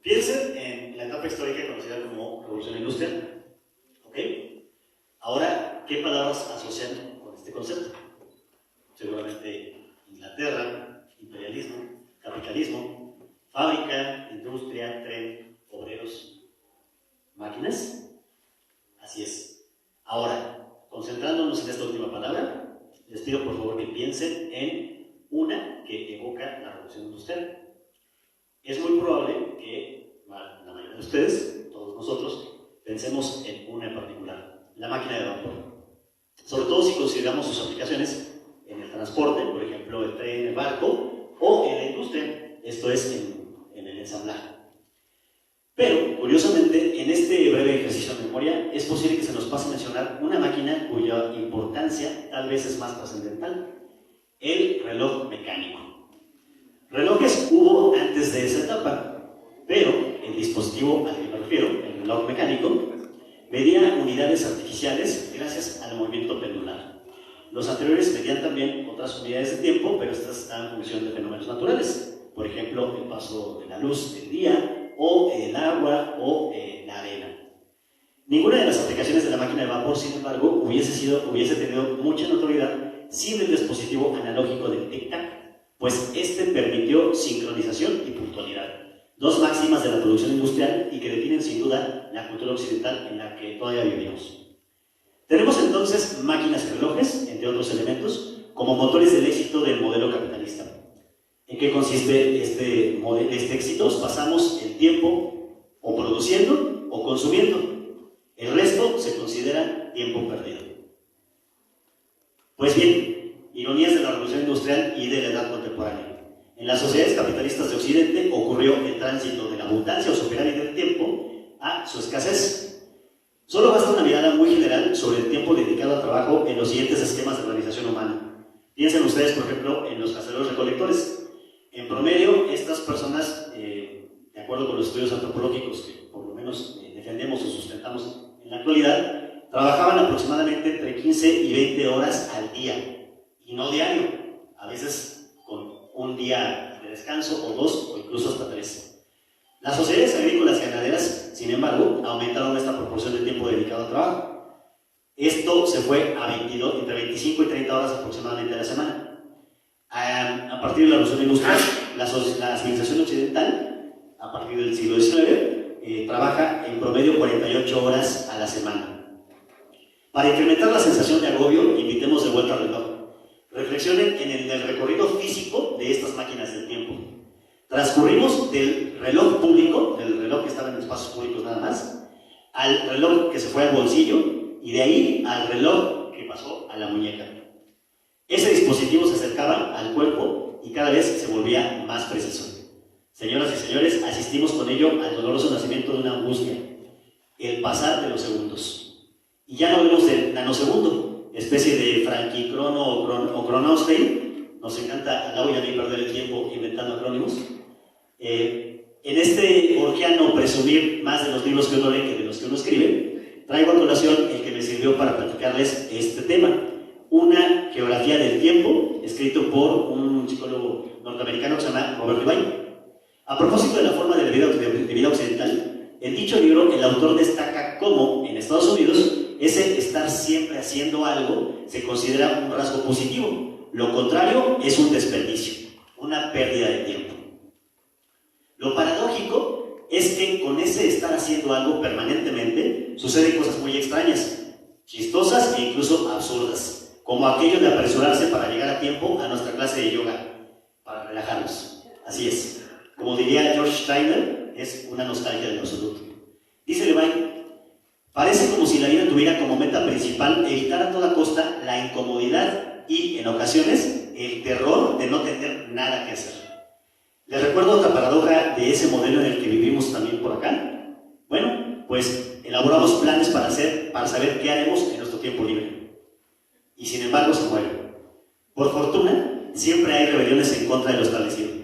Piensen en la etapa histórica conocida como Revolución Industrial. ¿Ok? Ahora, ¿qué palabras asocian con este concepto? Seguramente Inglaterra, imperialismo, capitalismo, fábrica, industria, tren, obreros, máquinas. Así es. Ahora, concentrándonos en esta última palabra, les pido por favor que piensen en una que evoca la revolución industrial. Es muy probable que la mayoría de ustedes, todos nosotros, pensemos en una en particular, la máquina de vapor. Sobre todo si consideramos sus aplicaciones en el transporte, por ejemplo, el tren, el barco, o en la industria, esto es en el ensamblaje. Pero, curiosamente, en este breve ejercicio de memoria, es posible que se nos pase a mencionar una máquina cuya importancia tal vez es más trascendental: el reloj mecánico. Relojes hubo antes de esa etapa, pero el dispositivo al que me refiero, el reloj mecánico, medía unidades artificiales gracias al movimiento pendular. Los anteriores medían también otras unidades de tiempo, pero estas están en función de fenómenos naturales. Por ejemplo, el paso de la luz del día, o el agua, o la arena. Ninguna de las aplicaciones de la máquina de vapor, sin embargo, hubiese tenido mucha notoriedad sin el dispositivo analógico del tic-tac, pues este permitió sincronización y puntualidad, dos máximas de la producción industrial y que definen sin duda la cultura occidental en la que todavía vivimos. Tenemos entonces máquinas y relojes, entre otros elementos, como motores del éxito del modelo capitalista. ¿En qué consiste este éxito? Pasamos el tiempo o produciendo o consumiendo. El resto se considera tiempo perdido. Pues bien, ironías de la revolución industrial y de la edad contemporánea. En las sociedades capitalistas de Occidente ocurrió el tránsito de la abundancia o superávit del tiempo a su escasez. Solo basta una mirada muy general sobre el tiempo dedicado al trabajo en los siguientes esquemas de organización humana. Piensen ustedes, por ejemplo, en los caseros recolectores. En promedio, estas personas, de acuerdo con los estudios antropológicos que por lo menos defendemos o sustentamos en la actualidad, trabajaban aproximadamente entre 15 y 20 horas al día, y no diario, a veces con un día de descanso, o dos, o incluso hasta 3. Las sociedades agrícolas y ganaderas, sin embargo, aumentaron esta proporción de tiempo dedicado al trabajo. Esto se fue a entre 25 y 30 horas aproximadamente a la semana. A partir de la revolución industrial, la civilización occidental, a partir del siglo XIX, trabaja en promedio 48 horas a la semana. Para incrementar la sensación de agobio, invitemos de vuelta al reloj. Reflexionen en el recorrido físico de estas máquinas del tiempo. Transcurrimos del reloj público, del reloj que estaba en espacios públicos nada más, al reloj que se fue al bolsillo, y de ahí al reloj que pasó a la muñeca. Ese dispositivo se acercaba al cuerpo y cada vez se volvía más preciso. Señoras y señores, asistimos con ello al doloroso nacimiento de una angustia: el pasar de los segundos. Y ya no hablemos del nanosegundo, especie de franquicrono o Chronostein. Nos encanta a Lau y a mí perder el tiempo inventando acrónimos. En este orgiano presumir más de los libros que uno lee que de los que uno escribe, traigo a colación el que me sirvió para platicarles este tema: una geografía del tiempo, escrito por un psicólogo norteamericano que se llama Robert Divine. A propósito de la forma de vida occidental, en dicho libro el autor destaca cómo en Estados Unidos ese estar siempre haciendo algo se considera un rasgo positivo. Lo contrario es un desperdicio, una pérdida de tiempo. Lo paradójico es que con ese estar haciendo algo permanentemente suceden cosas muy extrañas, chistosas e incluso absurdas, como aquello de apresurarse para llegar a tiempo a nuestra clase de yoga, para relajarnos. Así es. Como diría George Steiner, es una nostalgia del absoluto. Dice Levine: parece como si la vida tuviera como meta principal evitar a toda costa la incomodidad y, en ocasiones, el terror de no tener nada que hacer. ¿Les recuerdo otra paradoja de ese modelo en el que vivimos también por acá? Bueno, pues elaboramos planes para saber qué haremos en nuestro tiempo libre. Y sin embargo se muere. Por fortuna, siempre hay rebeliones en contra de lo establecido.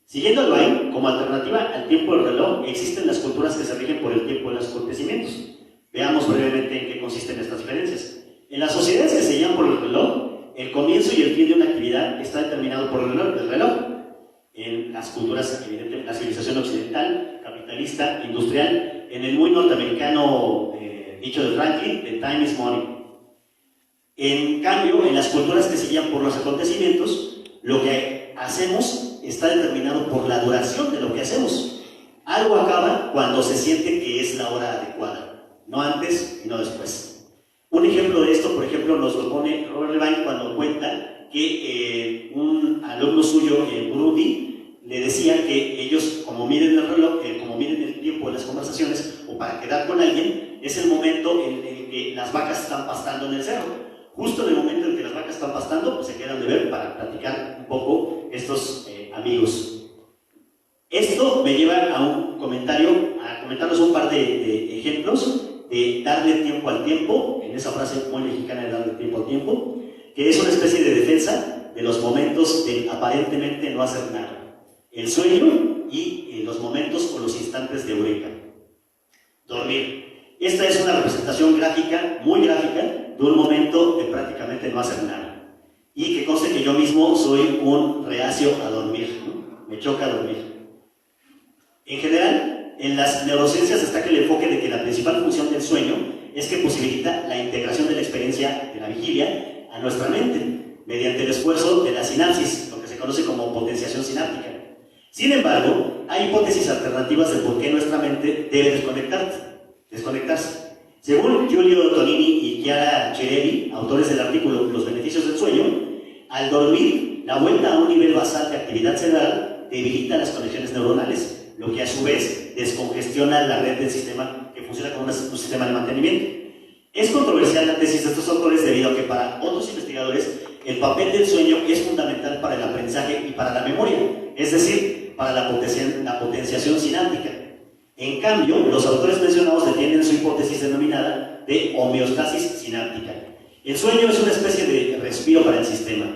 Siguiendo el Bain, como alternativa al tiempo del reloj, existen las culturas que se rigen por el tiempo de los acontecimientos. Veamos brevemente en qué consisten estas diferencias. En las sociedades que se guían por el reloj, el comienzo y el fin de una actividad está determinado por el reloj. en las culturas, evidentemente, la civilización occidental, capitalista, industrial, en el muy norteamericano dicho de Franklin, the time is money. En cambio, en las culturas que se guían por los acontecimientos, lo que hacemos está determinado por la duración de lo que hacemos. Algo acaba cuando se siente que es la hora adecuada, no antes y no después. Un ejemplo de esto, por ejemplo, nos lo pone Robert Levine cuando cuenta que un alumno suyo en Burundi le decía que ellos, como miden el reloj, como miden el tiempo en las conversaciones, o para quedar con alguien, es el momento en el que las vacas están pastando en el cerro. Justo en el momento en que las vacas están pastando, pues se quedan de ver para platicar un poco estos amigos. Esto me lleva a un comentario, a comentarles un par de ejemplos de darle tiempo al tiempo, en esa frase muy mexicana de darle tiempo al tiempo, que es una especie de defensa de los momentos de aparentemente no hacer nada. El sueño y los momentos o los instantes de eureka. Dormir. Esta es una representación gráfica, muy gráfica, de un momento de prácticamente no hacer nada. Y que conste que yo mismo soy un reacio a dormir, ¿no? Me choca dormir. En general, en las neurociencias destaca el enfoque de que la principal función del sueño es que posibilita la integración de la experiencia de la vigilia a nuestra mente, mediante el esfuerzo de la sinapsis, lo que se conoce como potenciación sináptica. Sin embargo, hay hipótesis alternativas de por qué nuestra mente debe desconectarse. Según Giulio Tonini y Chiara Cerelli, autores del artículo Los beneficios del sueño, al dormir, la vuelta a un nivel basal de actividad cerebral debilita las conexiones neuronales, lo que a su vez descongestiona la red del sistema que funciona como un sistema de mantenimiento. Es controversial la tesis de estos autores debido a que para otros investigadores el papel del sueño es fundamental para el aprendizaje y para la memoria, es decir, para la potenciación sináptica. En cambio, los autores mencionados defienden su hipótesis denominada de homeostasis sináptica. El sueño es una especie de respiro para el sistema.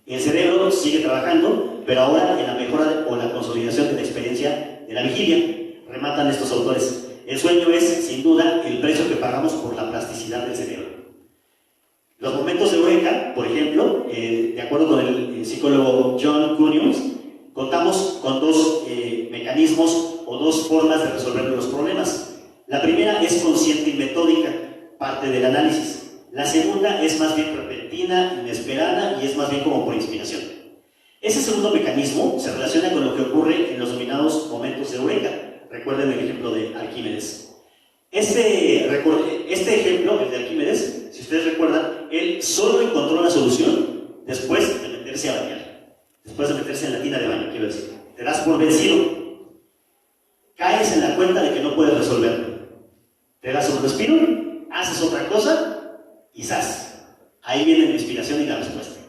El cerebro sigue trabajando, pero ahora en la mejora o la consolidación de la experiencia de la vigilia. Rematan estos autores. El sueño es, sin duda, el precio que pagamos por la plasticidad del cerebro. Los momentos de eureka, por ejemplo, de acuerdo con el psicólogo John Cunions, contamos con dos mecanismos o dos formas de resolver los problemas. La primera es consciente y metódica, parte del análisis. La segunda es más bien repentina, inesperada y es más bien como por inspiración. Ese segundo mecanismo se relaciona con lo que ocurre en los denominados momentos de eureka. Recuerden el ejemplo de Arquímedes. Este ejemplo, el de Arquímedes, si ustedes recuerdan, él solo encontró la solución después de meterse a bañar. Después de meterse en la tina de baño, quiero decir. Te das por vencido. Caes en la cuenta de que no puedes resolverlo. Te das un respiro, haces otra cosa y ¡zas! Ahí viene la inspiración y la respuesta.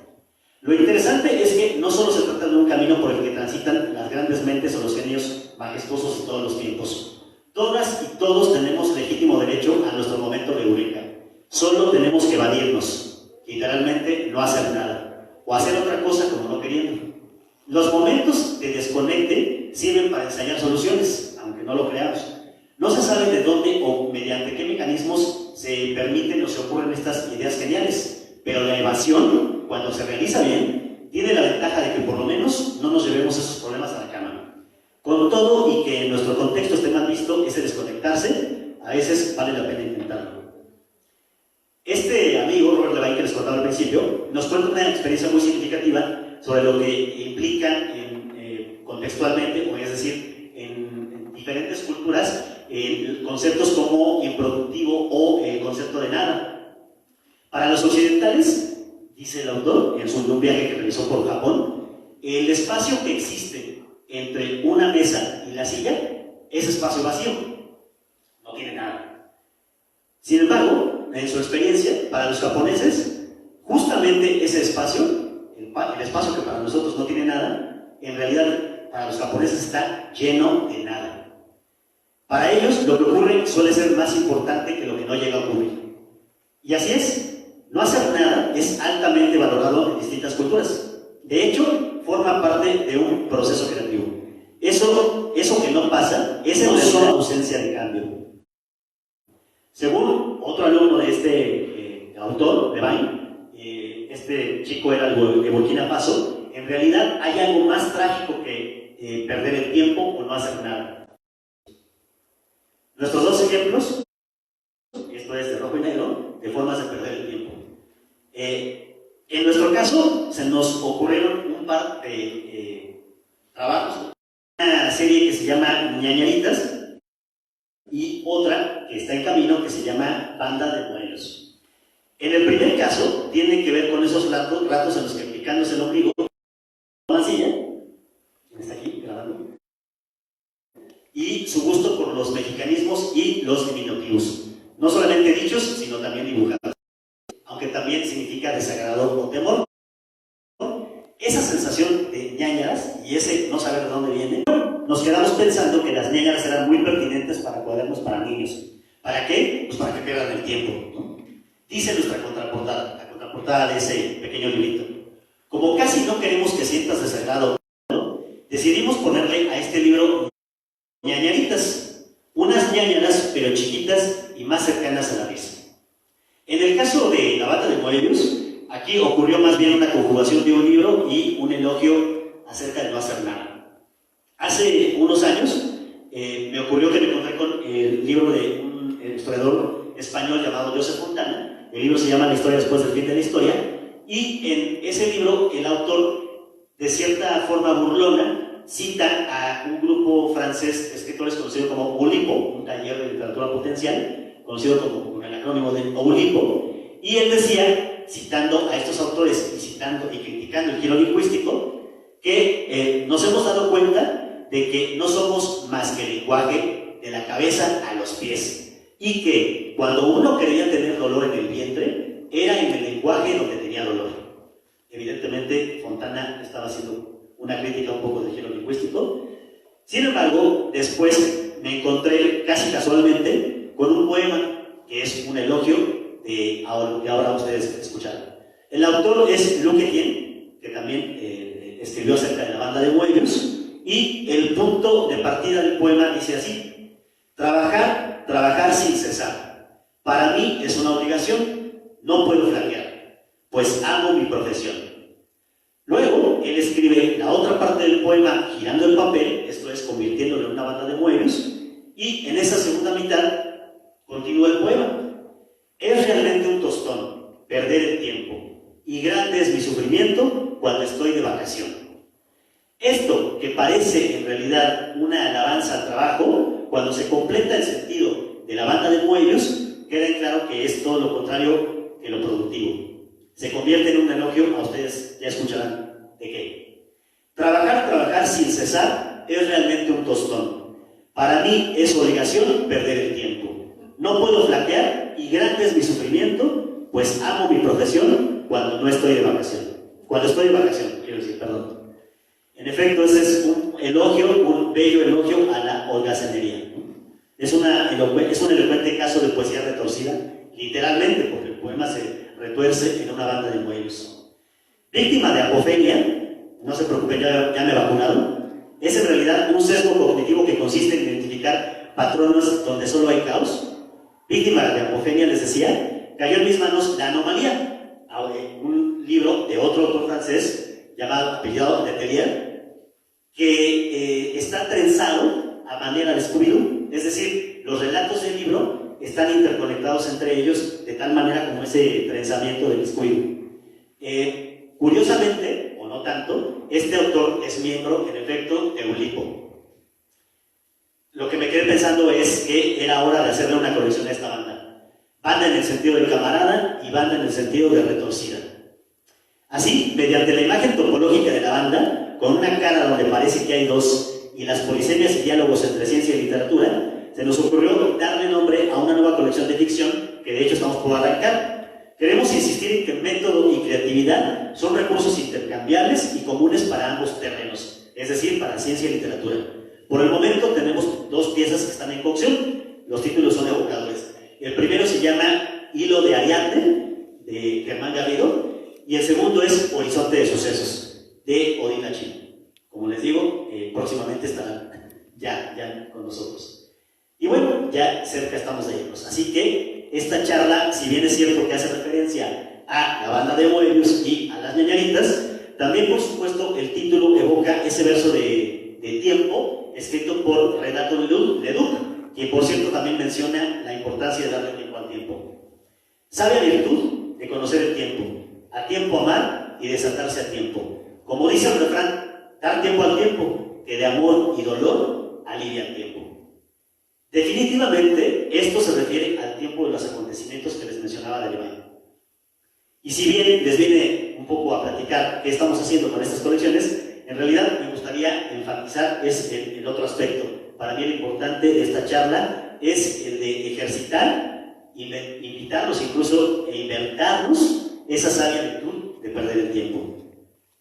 Lo interesante es que no solo se trata de un camino por el que transitan las grandes mentes o los genios majestuosos de todos los tiempos. Todas y todos tenemos legítimo derecho a nuestro momento de eureka. Solo tenemos que evadirnos, literalmente no hacer nada, o hacer otra cosa como no queriendo. Los momentos de desconecte sirven para ensayar soluciones, aunque no lo creamos. No se sabe de dónde o mediante qué mecanismos se permiten o se ocurren estas ideas geniales, pero la evasión, cuando se realiza bien, tiene la ventaja de que por lo menos no nos llevemos esos problemas a la cama. Con todo y que en nuestro contexto esté mal visto ese desconectarse, a veces vale la pena intentarlo. Este amigo, Robert Levine, que les contaba al principio, nos cuenta una experiencia muy significativa sobre lo que implican contextualmente, o es decir, en diferentes culturas, conceptos como improductivo o el concepto de nada. Para los occidentales, dice el autor en un viaje que realizó por Japón, el espacio que existe entre una mesa y la silla es espacio vacío, no tiene nada. Sin embargo, en su experiencia, para los japoneses, justamente ese espacio, el espacio que para nosotros no tiene nada, en realidad para los japoneses está lleno de nada. Para ellos, lo que ocurre suele ser más importante que lo que no llega a ocurrir. Y así es, no hacer nada es altamente valorado en distintas culturas. De hecho, forma parte de un proceso creativo. Eso que no pasa es en realidad ausencia de cambio. Según otro alumno de este autor, Levine, este chico era de Burkina Faso, en realidad hay algo más trágico que perder el tiempo o no hacer nada. Nuestros dos ejemplos, esto es de rojo y negro, de formas de perder el tiempo. En nuestro caso, se nos ocurrieron un par de trabajos. Una serie que se llama Ñañaritas y otra que está en camino que se llama Banda de Morelos. En el primer caso, tiene que ver con esos ratos en los que picándose el ombligo, una silla, está aquí grabando, y su gusto por los mexicanismos y los diminutivos, no solamente dichos, sino también dibujados, aunque también significa desagrado o temor. Esa sensación de ñañaras y ese no saber de dónde viene, nos quedamos pensando que las ñañaras eran muy pertinentes para cuadernos para niños. ¿Para qué? Pues para que pierdan el tiempo, ¿no? Dice nuestra contraportada, la contraportada de ese pequeño librito. Como casi no queremos que sientas desagrado, ¿no? Decidimos ponerle a este libro ñañaritas, unas ñañaras pero chiquitas y más cercanas a la risa. En el caso de la Banda de Moebius, aquí ocurrió más bien una conjugación de un libro y un elogio acerca de no hacer nada. Hace unos años me ocurrió que me encontré con el libro de un historiador español llamado Joseph Fontana. El libro se llama La historia después del fin de la historia, y en ese libro el autor, de cierta forma burlona, cita a un grupo francés de escritores conocido como Oulipo, un taller de literatura potencial, conocido como con el acrónimo de Oulipo, y él decía, citando a estos autores y citando y criticando el giro lingüístico, que nos hemos dado cuenta de que no somos más que lenguaje de la cabeza a los pies, y que cuando uno creía tener dolor en el vientre, era en el lenguaje donde tenía dolor. Evidentemente, Fontana estaba haciendo una crítica un poco del giro lingüístico. Sin embargo, después me encontré casi casualmente con un poema que es un elogio de ahora, que ahora ustedes escucharon. El autor es Luc Etienne, que también escribió acerca de la Banda de Moebius, y el punto de partida del poema dice así: trabajar, trabajar sin cesar. Para mí es una obligación, no puedo flaquear, pues amo mi profesión. Luego, él escribe la otra parte del poema girando el papel, esto es, convirtiéndolo en una banda de Moebius, y en esa segunda mitad continúa el poema. Es realmente un tostón, perder el tiempo, y grande es mi sufrimiento cuando estoy de vacación. Esto, que parece en realidad una alabanza al trabajo, cuando se completa el sentido de la Banda de Moebius, queda en claro que es todo lo contrario que lo productivo. Se convierte en un elogio, a ustedes ya escucharán de qué. Trabajar, trabajar sin cesar es realmente un tostón. Para mí es obligación perder el tiempo. No puedo flaquear y grande es mi sufrimiento, pues amo mi profesión cuando no estoy de vacación. Cuando estoy de vacación, quiero decir, perdón. En efecto, ese es un elogio, un bello elogio a la holgazanería. Es un elocuente caso de poesía retorcida, literalmente, porque el poema se retuerce en una banda de Moebius. Víctima de apofenia, no se preocupen, ya me vacunaron, es en realidad un sesgo cognitivo que consiste en identificar patrones donde solo hay caos. Víctima de apofenia, les decía, cayó en mis manos La Anomalía, un libro de otro autor francés llamado apellidado Letellier, que está trenzado a manera de Scooby-Doo, es decir, los relatos del libro están interconectados entre ellos de tal manera como ese trenzamiento del Scooby-Doo. Curiosamente, o no tanto, este autor es miembro, en efecto, de Oulipo. Lo que me quedé pensando es que era hora de hacerle una colección a esta banda. Banda en el sentido de camarada y banda en el sentido de retorcida. Así, mediante la imagen topológica de la banda, con una cara donde parece que hay dos, y las polisemias y diálogos entre ciencia y literatura, se nos ocurrió darle nombre a una nueva colección de ficción que de hecho estamos por arrancar. Queremos insistir en que método y creatividad son recursos intercambiables y comunes para ambos terrenos, es decir, para ciencia y literatura. Por el momento tenemos dos piezas que están en cocción, los títulos son evocadores. El primero se llama Hilo de Ariadne, de Germán Garrido, y el segundo es Horizonte de Sucesos, de Odín Lachín. Como les digo, próximamente estarán ya con nosotros. Y bueno, ya cerca estamos de irnos. Así que esta charla, si bien es cierto que hace referencia a la Banda de Moebius y a las ñañaritas, también por supuesto el título evoca ese verso de de tiempo, escrito por Renato Leduc, que por cierto también menciona la importancia de darle tiempo al tiempo. Sabia virtud de conocer el tiempo, a tiempo amar y desatarse a tiempo. Como dice el refrán, dar tiempo al tiempo, que de amor y dolor alivia el tiempo. Definitivamente, esto se refiere al tiempo de los acontecimientos que les mencionaba de Levain. Y si bien les viene un poco a platicar qué estamos haciendo con estas colecciones, en realidad me gustaría enfatizar el otro aspecto. Para mí lo importante de esta charla es el de ejercitar, invitarlos incluso e inventarnos esa sabia virtud de perder el tiempo.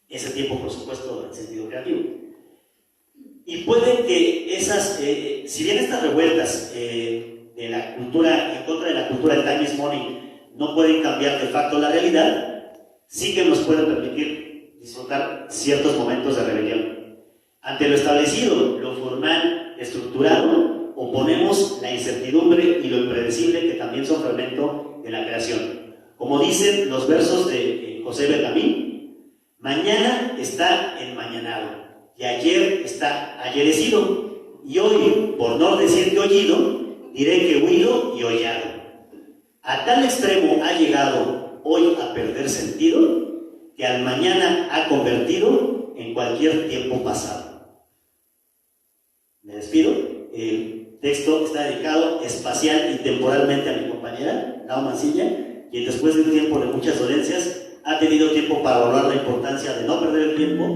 Ese tiempo, por supuesto, en sentido creativo. Y puede que esas, si bien estas revueltas de la cultura, en contra de la cultura del time is money, no pueden cambiar de facto la realidad, sí que nos pueden permitir disfrutar ciertos momentos de rebelión. Ante lo establecido, lo formal, estructurado, oponemos la incertidumbre y lo impredecible, que también son fermento de la creación. Como dicen los versos de José Benjamín, mañana está enmañanado, y ayer está ayerecido, y hoy, por no decir que oído, diré que huido y hollado. A tal extremo ha llegado hoy a perder sentido, que al mañana ha convertido en cualquier tiempo pasado. Me despido. El texto está dedicado espacial y temporalmente a mi compañera, Lau Mancilla, quien después de un tiempo de muchas dolencias ha tenido tiempo para valorar la importancia de no perder el tiempo.